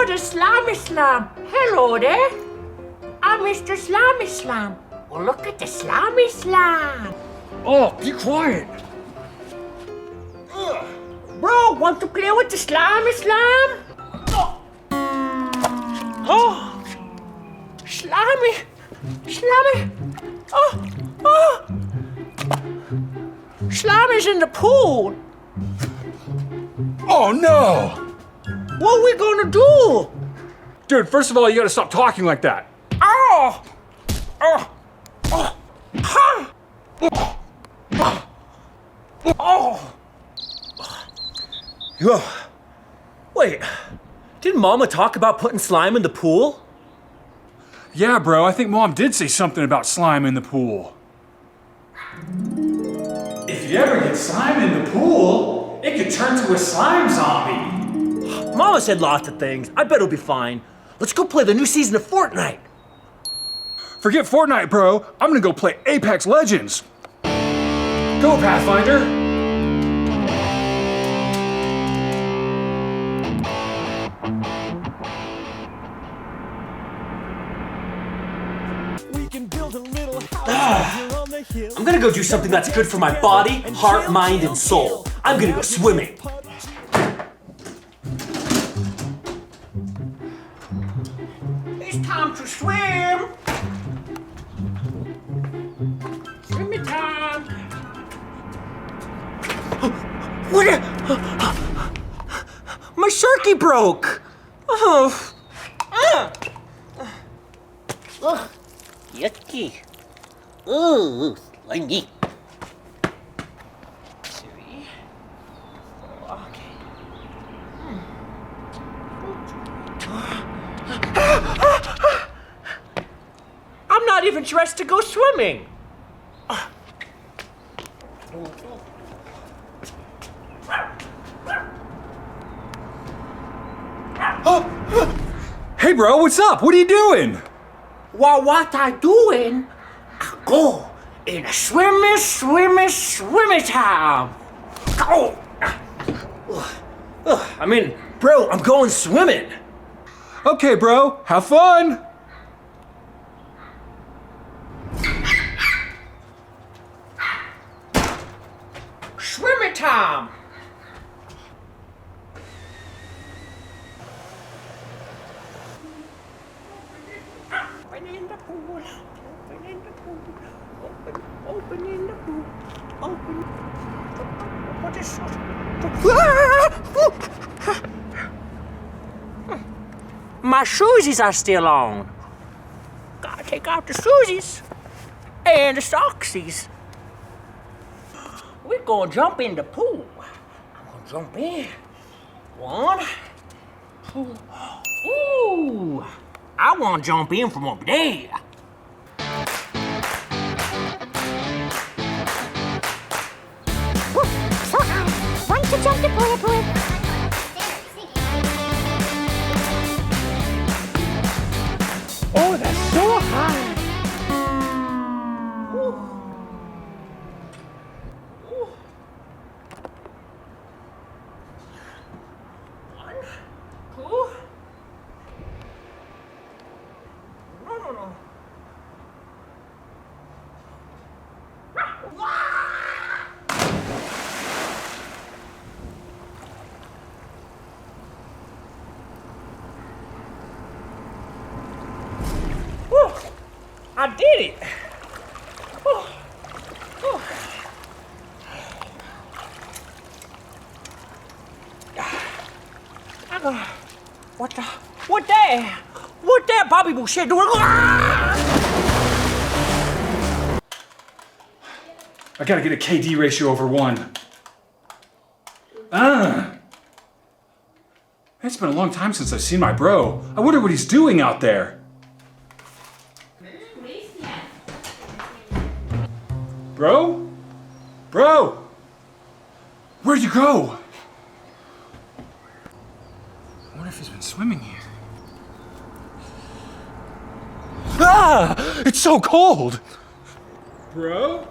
Oh, the Slimy Slime. Hello there. I'm Mr. Slimy Slime. Well, look at the Slimy Slime. Oh, be quiet. Bro, want to play with the Slimy Slime? Oh, Slimy. Slimy. Oh. Slimy's in the pool. Oh, no. What are we gonna do? Dude, first of all, you gotta stop talking like that. Oh! Oh! Oh! Huh! Oh! Yo, wait, didn't Mama talk about putting slime in the pool? Yeah, bro, I think Mom did say something about slime in the pool. If you ever get slime in the pool, it could turn to a slime zombie. Mama said lots of things. I bet it'll be fine. Let's go play the new season of Fortnite. Forget Fortnite, bro. I'm gonna go play Apex Legends. Go, Pathfinder. I'm gonna go do something that's good for my body, heart, mind, and soul. I'm gonna go swimming. It's time to swim! Swimmy time! What? My Sharky broke. Oh. Ugh, yucky. Ooh, slimy. 3, 4, okay. I'm not even dressed to go swimming. Hey, bro, what's up? What are you doing? Well, what I doing? I go in a swimmy time. Go. Bro, I'm going swimming. Okay, bro, have fun. Swimmy time. Open in the pool. Open in the pool. Open in the pool. Open. What is my shoesies are still on. Gotta take out the shoesies and the socksies. We're gonna jump in the pool. I'm gonna jump in. 1, 2. Ooh! I wanna jump in from up there. So high. Want to jump the pool. Oh, that's so high. Ooh. Ooh. 1, 2. No. Whew. I did it. Whew. Whew. What that Bobby Boucher doing? I gotta get a KD ratio over 1. It's been a long time since I've seen my bro. I wonder what he's doing out there. Bro? Bro! Where'd you go? I wonder if he's been swimming here. Ah! It's so cold! Bro?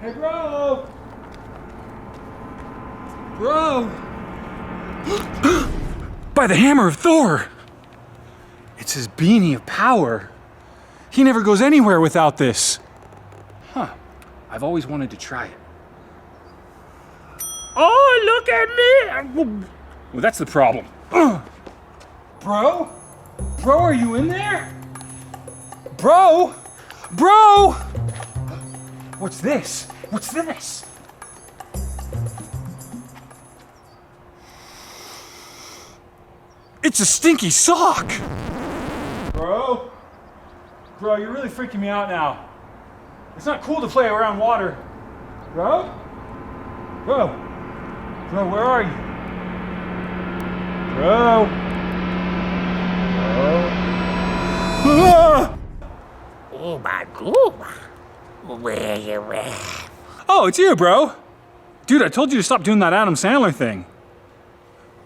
Hey, bro! Bro! By the hammer of Thor! It's his beanie of power. He never goes anywhere without this. Huh. I've always wanted to try it. Oh, look at me! Well, that's the problem. Bro? Bro, are you in there? Bro? Bro! What's this? What's this? It's a stinky sock! Bro? Bro, you're really freaking me out now. It's not cool to play around water. Bro? Bro? Bro, where are you? Bro? Bro? Oh my God. Where you at? Oh, it's you, bro. Dude, I told you to stop doing that Adam Sandler thing.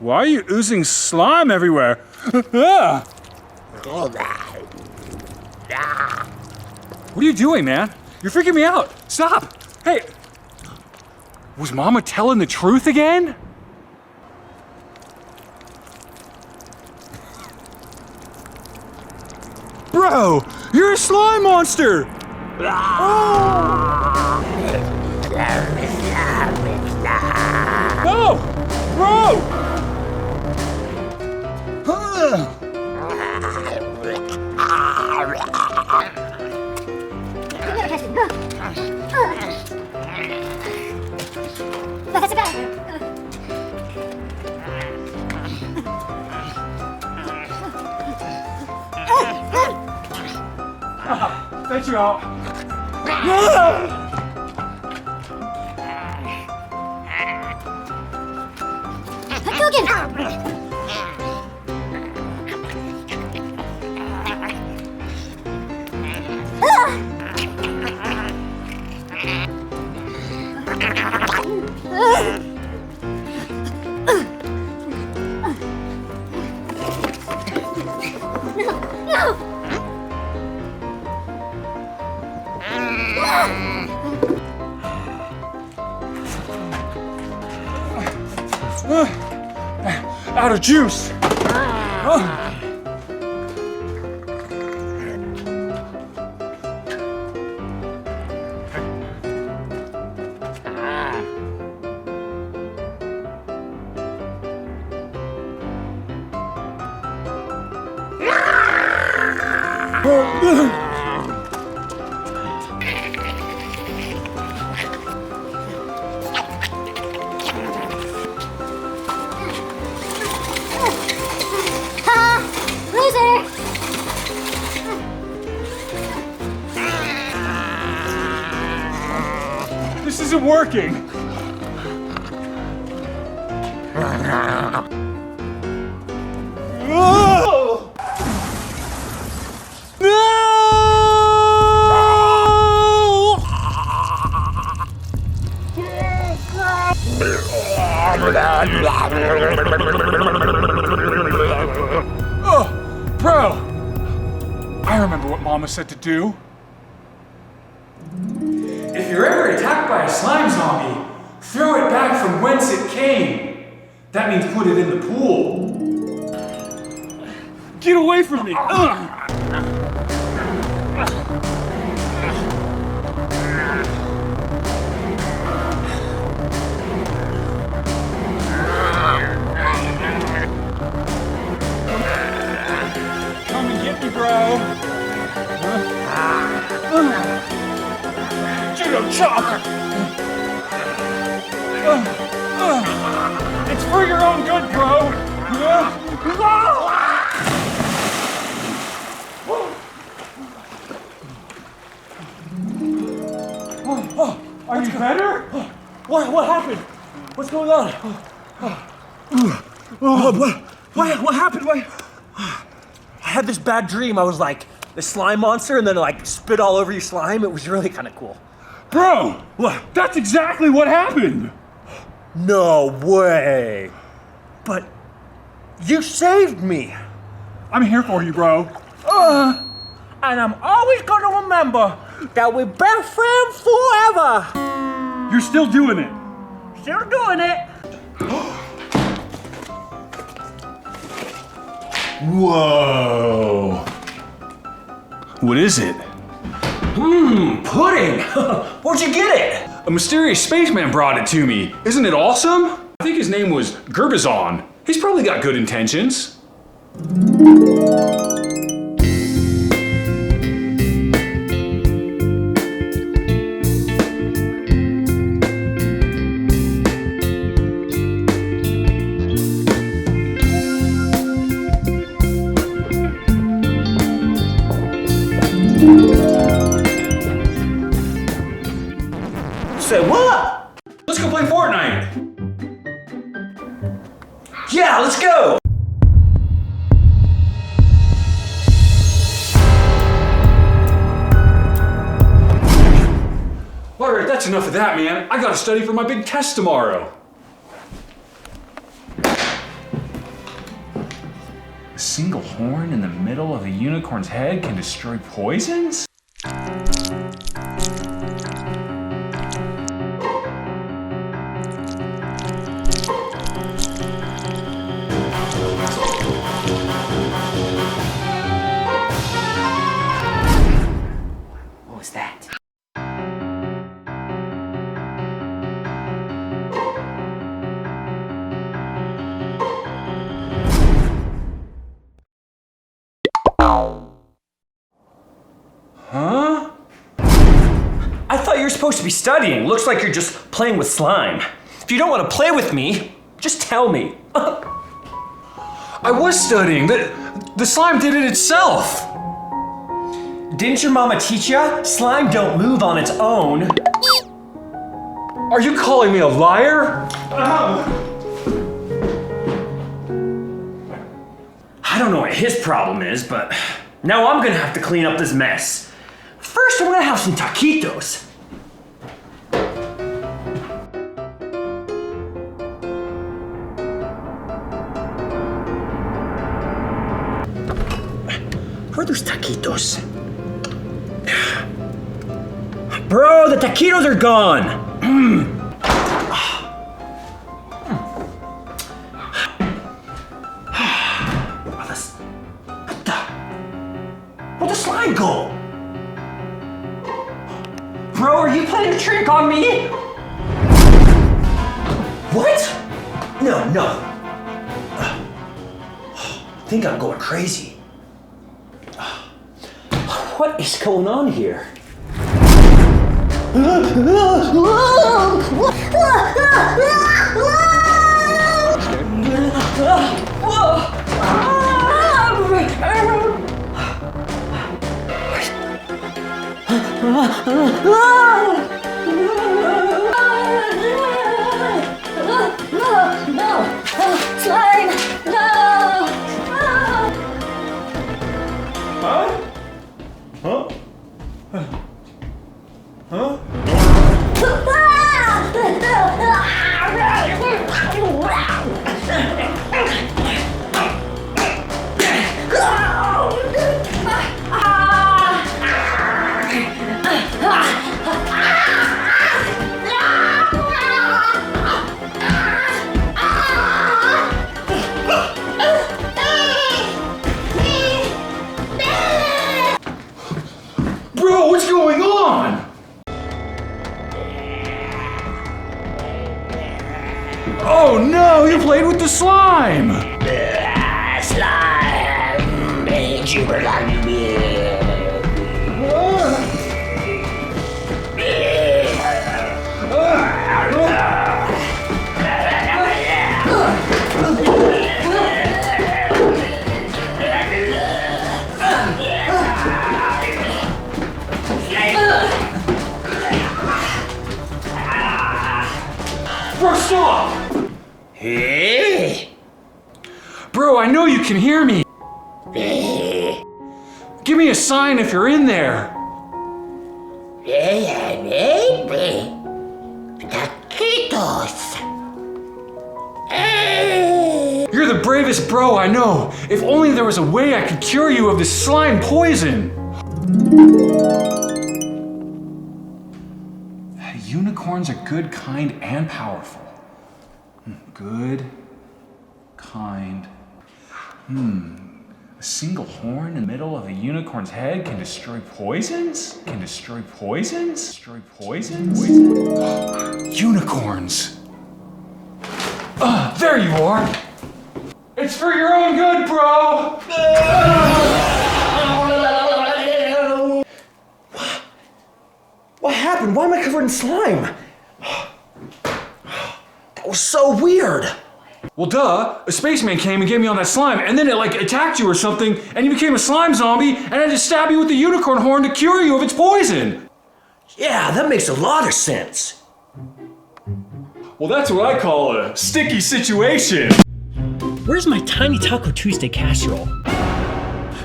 Why are you oozing slime everywhere? Ah! What are you doing, man? You're freaking me out. Stop. Hey, was Mama telling the truth again? Bro, you're a slime monster. No, bro. Let you out. Out of juice. Loser! This isn't working. Oh! Oh, bro! I remember what Mama said to do. If you're ever attacked by a slime zombie, throw it back from whence it came. That means put it in the pool. Get away from me! Ugh. Come and get me, bro. Judo chop! It's for your own good, bro. Are you better? What happened? What's going on? What happened? I had this bad dream. I was like the slime monster and then like spit all over your slime. It was really kind of cool. Bro! What? That's exactly what happened! No way. But you saved me. I'm here for you, bro. And I'm always gonna remember that we're best friends forever. You're still doing it. Still doing it. Whoa. What is it? Pudding! Where'd you get it? A mysterious spaceman brought it to me. Isn't it awesome? I think his name was Gerbazon. He's probably got good intentions. Say what? Let's go play Fortnite. Yeah, let's go! Alright, that's enough of that, man. I gotta study for my big test tomorrow. A single horn in the middle of a unicorn's head can destroy poisons? What was that? Huh? I thought you were supposed to be studying. Looks like you're just playing with slime. If you don't want to play with me, just tell me. I was studying. The slime did it itself. Didn't your mama teach ya? Slime don't move on its own. Are you calling me a liar? I don't know what his problem is, but now I'm gonna have to clean up this mess. First, I'm gonna have some taquitos. Where are those taquitos? Bro, the taquitos are gone! Where'd the slime go? Bro, are you playing a trick on me? What? No. I think I'm going crazy. What is going on here? No! Slime! No! Bro, what's going on? Oh no, you played with the slime! Slime made you like me. Bro, stop! Hey, Bro, I know you can hear me. Give me a sign if you're in there. baby, taquitos. You're the bravest bro I know. If only there was a way I could cure you of this slime poison. Unicorns are good, kind, and powerful. Good, kind. single horn in the middle of a unicorn's head can destroy poisons? Can destroy poisons? Destroy poisons? Unicorns! There you are! It's for your own good, bro! What happened? Why am I covered in slime? That was so weird. Well, duh. A spaceman came and gave me all that slime, and then it like attacked you or something, and you became a slime zombie, and I had to stab you with the unicorn horn to cure you of its poison. Yeah, that makes a lot of sense. Well, that's what I call a sticky situation. Where's my Tiny Taco Tuesday casserole?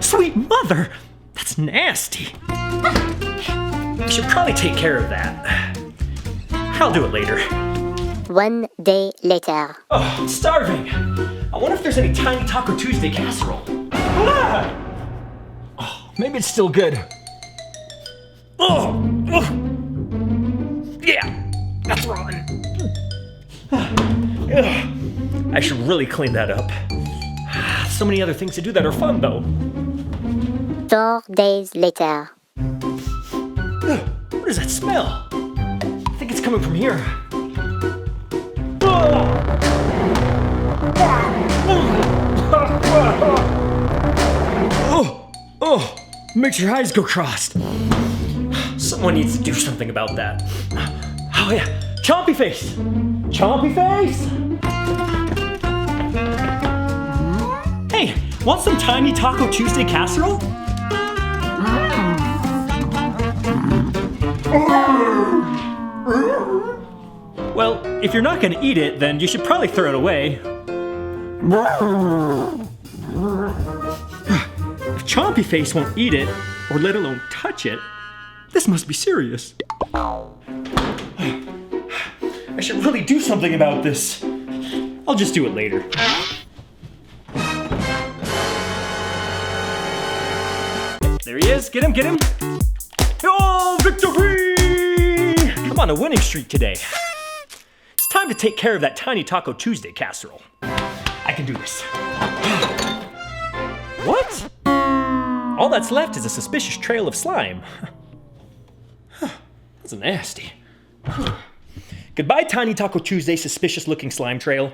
Sweet mother! That's nasty. I should probably take care of that. I'll do it later. 1 day later. Oh, I'm starving. I wonder if there's any Tiny Taco Tuesday casserole. Ah! Oh, maybe it's still good. Oh! Yeah, that's rotten. I should really clean that up. So many other things to do that are fun, though. 4 days later. What does that smell? I think it's coming from here. Oh, makes your eyes go crossed. Someone needs to do something about that. Oh yeah, Chompy Face! Chompy Face! Hey, want some Tiny Taco Tuesday casserole? Well, if you're not gonna eat it, then you should probably throw it away. If Chompy Face won't eat it, or let alone touch it, this must be serious. I should really do something about this. I'll just do it later. There he is, get him, get him. Oh, victory! I'm on a winning streak today. It's time to take care of that Tiny Taco Tuesday casserole. I can do this. What? All that's left is a suspicious trail of slime. That's nasty. Goodbye, Tiny Taco Tuesday, suspicious looking slime trail.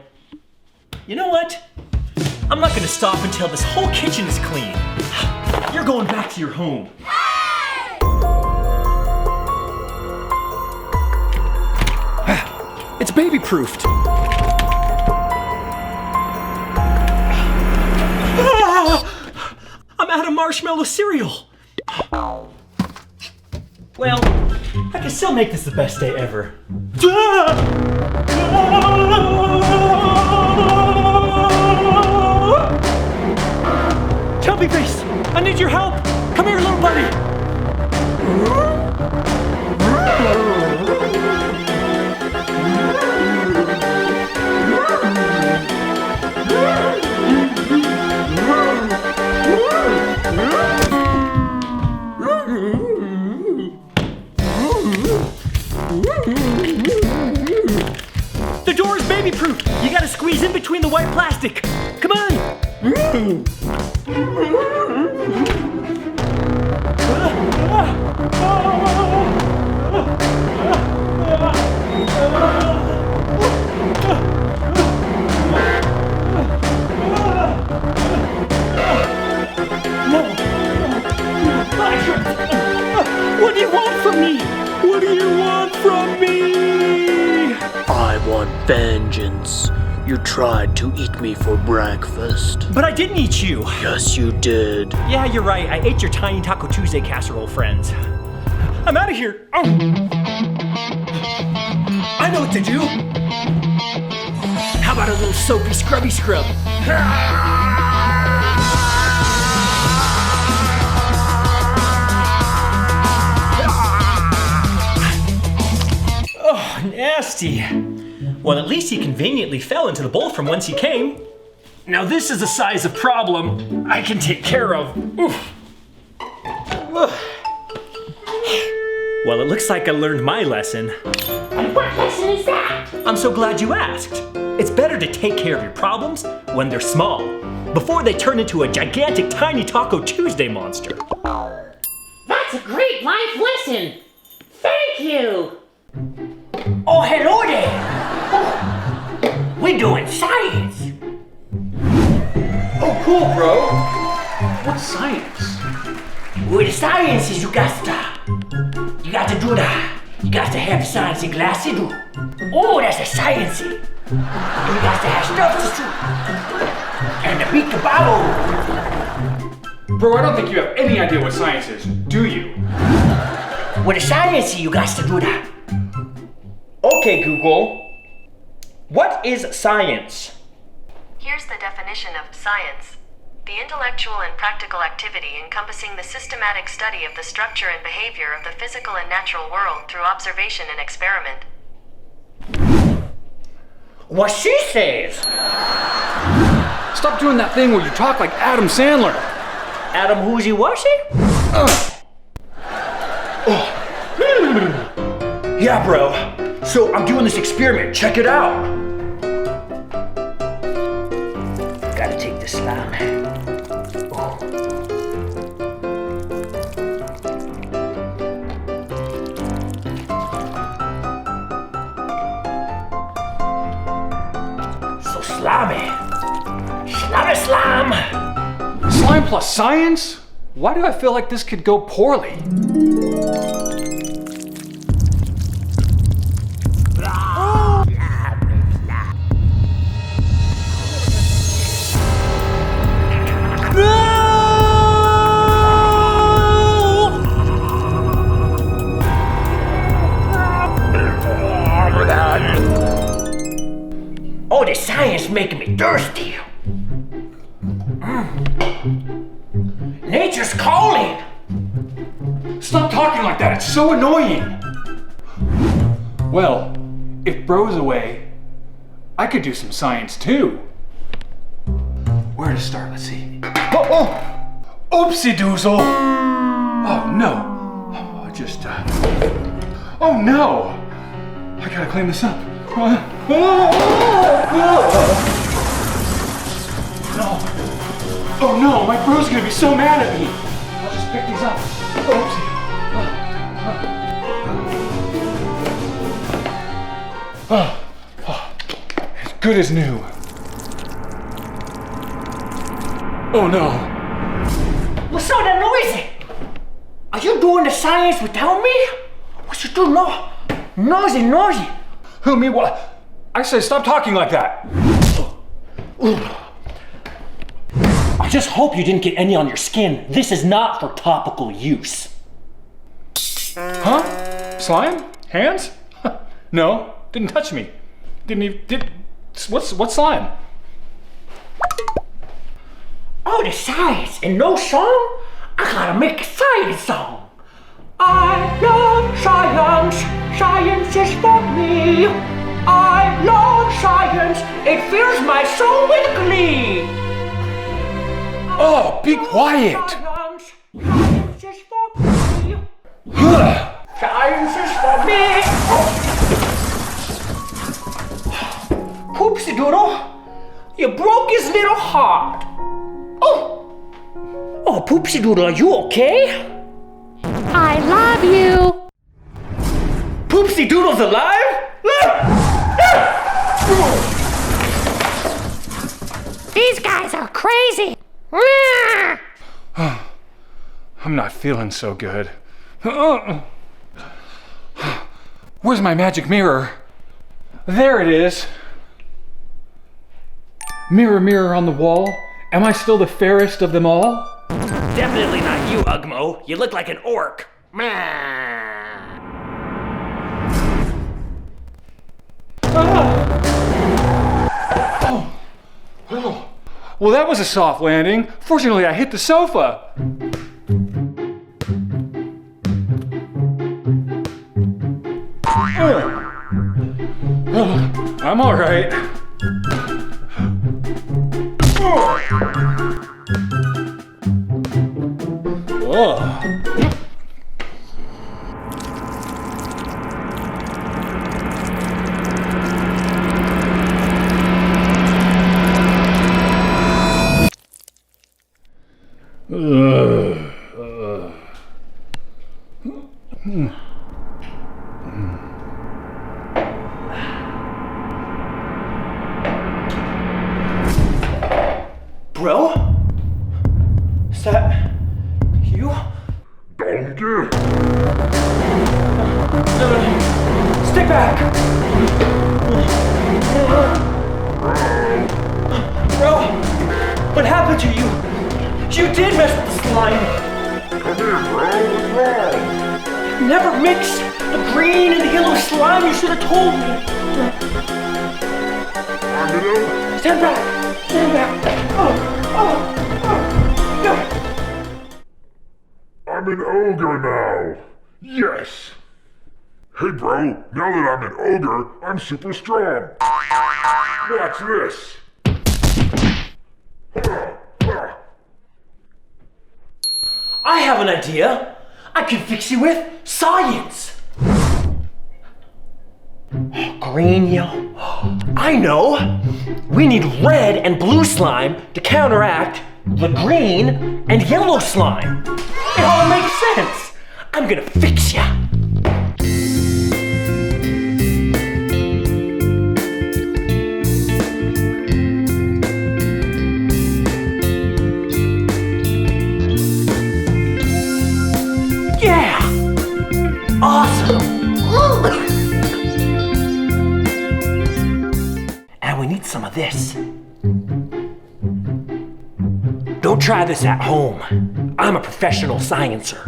You know what? I'm not gonna stop until this whole kitchen is clean. You're going back to your home. It's baby-proofed. I'm out of marshmallow cereal. Well, I can still make this the best day ever. Chompy Face, I need your help. Come here, little buddy. The door is baby-proof. You gotta squeeze in between the white plastic. Come on. What do you want from me? What do you want from me? I want vengeance. You tried to eat me for breakfast. But I didn't eat you. Yes, you did. Yeah, you're right. I ate your Tiny Taco Tuesday casserole, friends. I'm out of here. Oh. I know what to do. How about a little soapy scrubby scrub? Oh, nasty. Well, at least he conveniently fell into the bowl from whence he came. Now this is the size of problem I can take care of. Oof. Well, it looks like I learned my lesson. And what lesson is that? I'm so glad you asked. It's better to take care of your problems when they're small. before they turn into a gigantic Tiny Taco Tuesday monster. That's a great life lesson. Thank you. Oh, hello there. Oh, we're doing science. Oh, cool, bro. What's science? Well, the science is you got to do that. You got to have the sciencey glasses do. Oh, that's the sciencey. And you got to have stuff to shoot. And the beat the bottle. Bro, I don't think you have any idea what science is, do you? With the sciencey, you got to do that. Okay, Google. What is science? Here's the definition of science. The intellectual and practical activity encompassing the systematic study of the structure and behavior of the physical and natural world through observation and experiment. What she says. Stop doing that thing where you talk like Adam Sandler. Adam Woozy Washy? Yeah, bro. So I'm doing this experiment. Check it out. Gotta take the slime. So slimy. Slimy slime. Slime plus science? Why do I feel like this could go poorly? Oh, the science making me thirsty. Nature's calling. Stop talking like that, it's so annoying. Well, if bro's away, I could do some science too. Where to start? Let's see. Oopsie doozle. Oh no. Oh no. I gotta clean this up. No. Oh no, my bro's gonna be so mad at me. I'll just pick these up. Oopsie. As good as new. Oh no. What's all that noisy? Are you doing the science without me? What you do? No. Noisy. Who, me, what? I say stop talking like that. I just hope you didn't get any on your skin. This is not for topical use. Huh? Slime? Hands? No, didn't touch me. What's slime? Oh, the science and no song? I gotta make a science song. I love science. Science is for me. I love science. It fills my soul with glee. Oh, be quiet. Science is for me. Science is for me. Poopsie Doodle, you broke his little heart. Oh, Poopsie Doodle, are you okay? I love you. Poopsie Doodle's alive? These guys are crazy. I'm not feeling so good. Where's my magic mirror? There it is. Mirror, mirror on the wall, am I still the fairest of them all? Definitely not you, Ugmo. You look like an orc. Well, that was a soft landing. Fortunately, I hit the sofa. I'm all right. Bro? Is that you? Donkey! No. Stay back! Bro, what happened to you? You did mess with the slime. Come here, bro. What's wrong? Never mix the green and the yellow slime. You should have told me. Amino? Stand back. Stand back. I'm an ogre now. Yes. Hey, bro. Now that I'm an ogre, I'm super strong. Watch this. I have an idea. I can fix you with science. Green, yellow. I know. We need red and blue slime to counteract the green and yellow slime. It all makes sense. I'm gonna fix ya. Yeah! Awesome! And we need some of this. Don't try this at home. I'm a professional sciencer.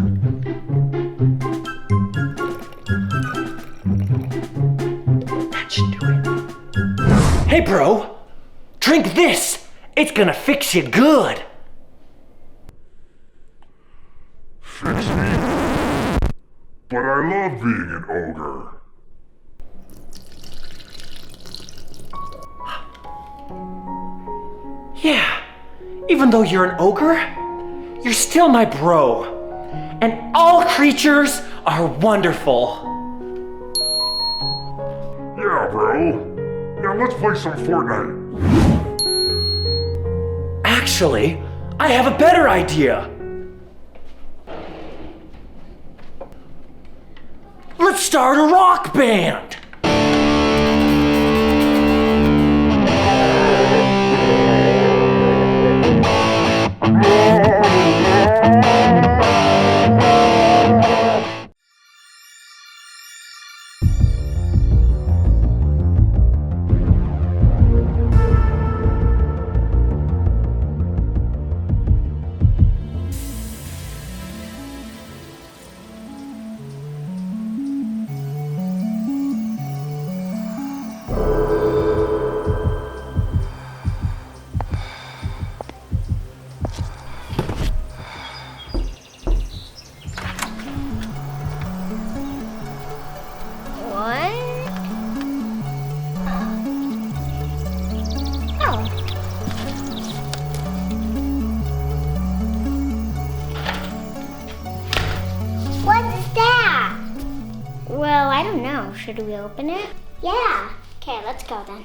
That should do it. Hey, bro! Drink this! It's gonna fix you good! Fix me? But I love being an ogre. Yeah, even though you're an ogre, you're still my bro. And all creatures are wonderful. Yeah, bro. Now let's play some Fortnite. Actually, I have a better idea. Let's start a rock band. Well, I don't know. Should we open it? Yeah. Okay, let's go then.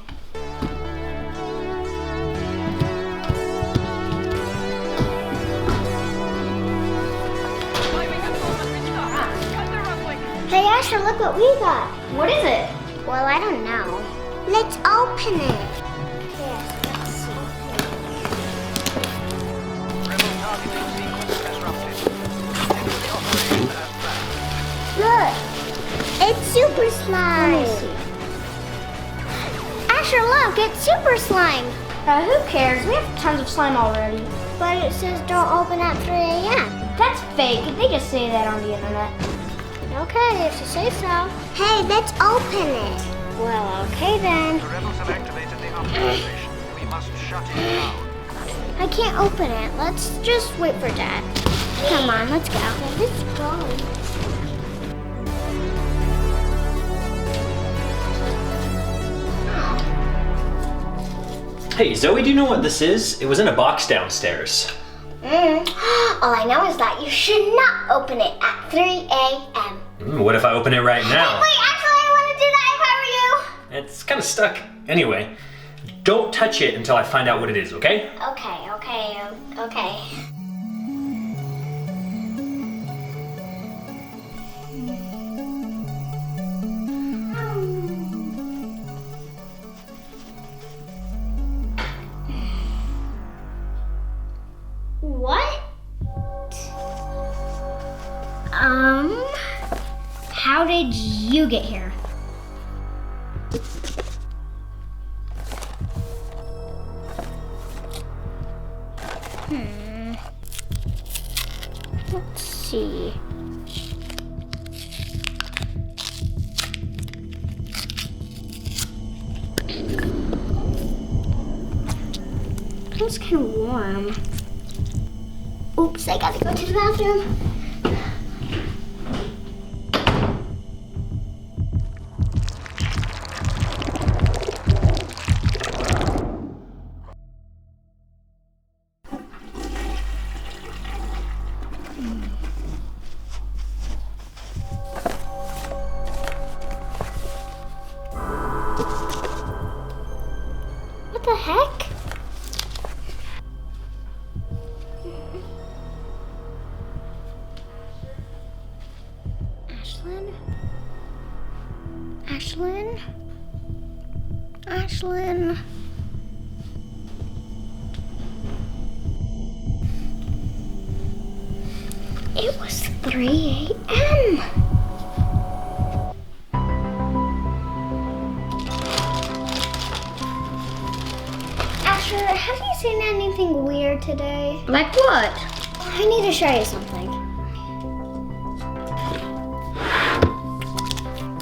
Hey, Asher, look what we got. What is it? Well, I don't know. Let's open it. Yes, let's see. Look, it's super slime. Asher, look, it's super slime. Who cares? We have tons of slime already. But it says don't open at 3 a.m. That's fake. They just say that on the internet. Okay, if you say so. Hey, let's open it. Well, okay then. The rebels have activated the optimization. We must shut it down. I can't open it. Let's just wait for Dad. Come on, let's go. Let's go. Hey, Zoe, do you know what this is? It was in a box downstairs. All I know is that you should not open it at 3 a.m. What if I open it right now? Wait, actually, I want to do that if I were you. It's kind of stuck. Anyway, don't touch it until I find out what it is, okay? Okay. What? How did you get here? Let's see. Feels kind of warm. Oops, I gotta go to the bathroom. What the heck? Ashlyn. It was 3 a.m. Asher, have you seen anything weird today? Like what? I need to show you something.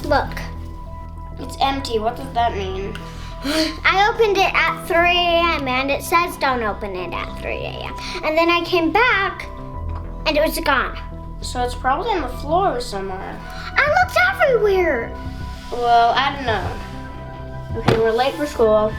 Look. It's empty. What does that mean? I opened it at 3 a.m. and it says don't open it at 3 a.m. And then I came back and it was gone. So it's probably on the floor somewhere. I looked everywhere. Well, I don't know. Okay, we're late for school.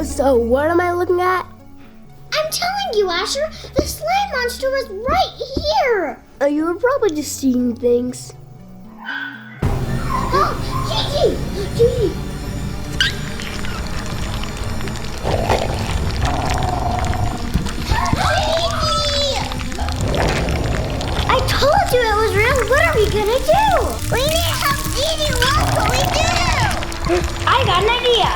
So what am I looking at? I'm telling you, Asher, the slime monster was right here. You were probably just seeing things. Oh, Gigi! Gigi! I told you it was real. What are we gonna do? We need help, Gigi. What can we do? I got an idea.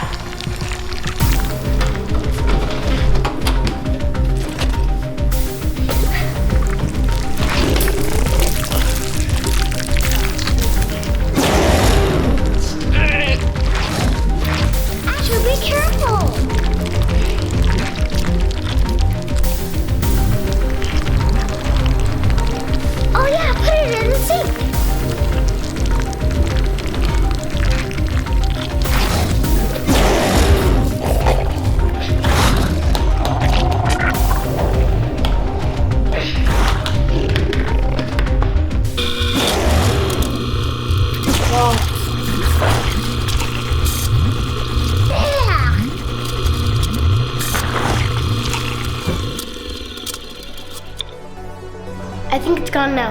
Be careful! Oh yeah, put it in the sink! think it's gone now.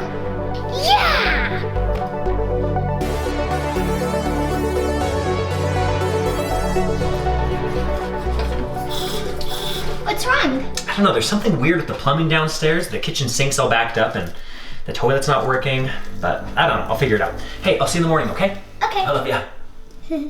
Yeah! What's wrong? I don't know, there's something weird with the plumbing downstairs. The kitchen sink's all backed up and the toilet's not working. But I don't know, I'll figure it out. Hey, I'll see you in the morning, okay? Okay. I love ya.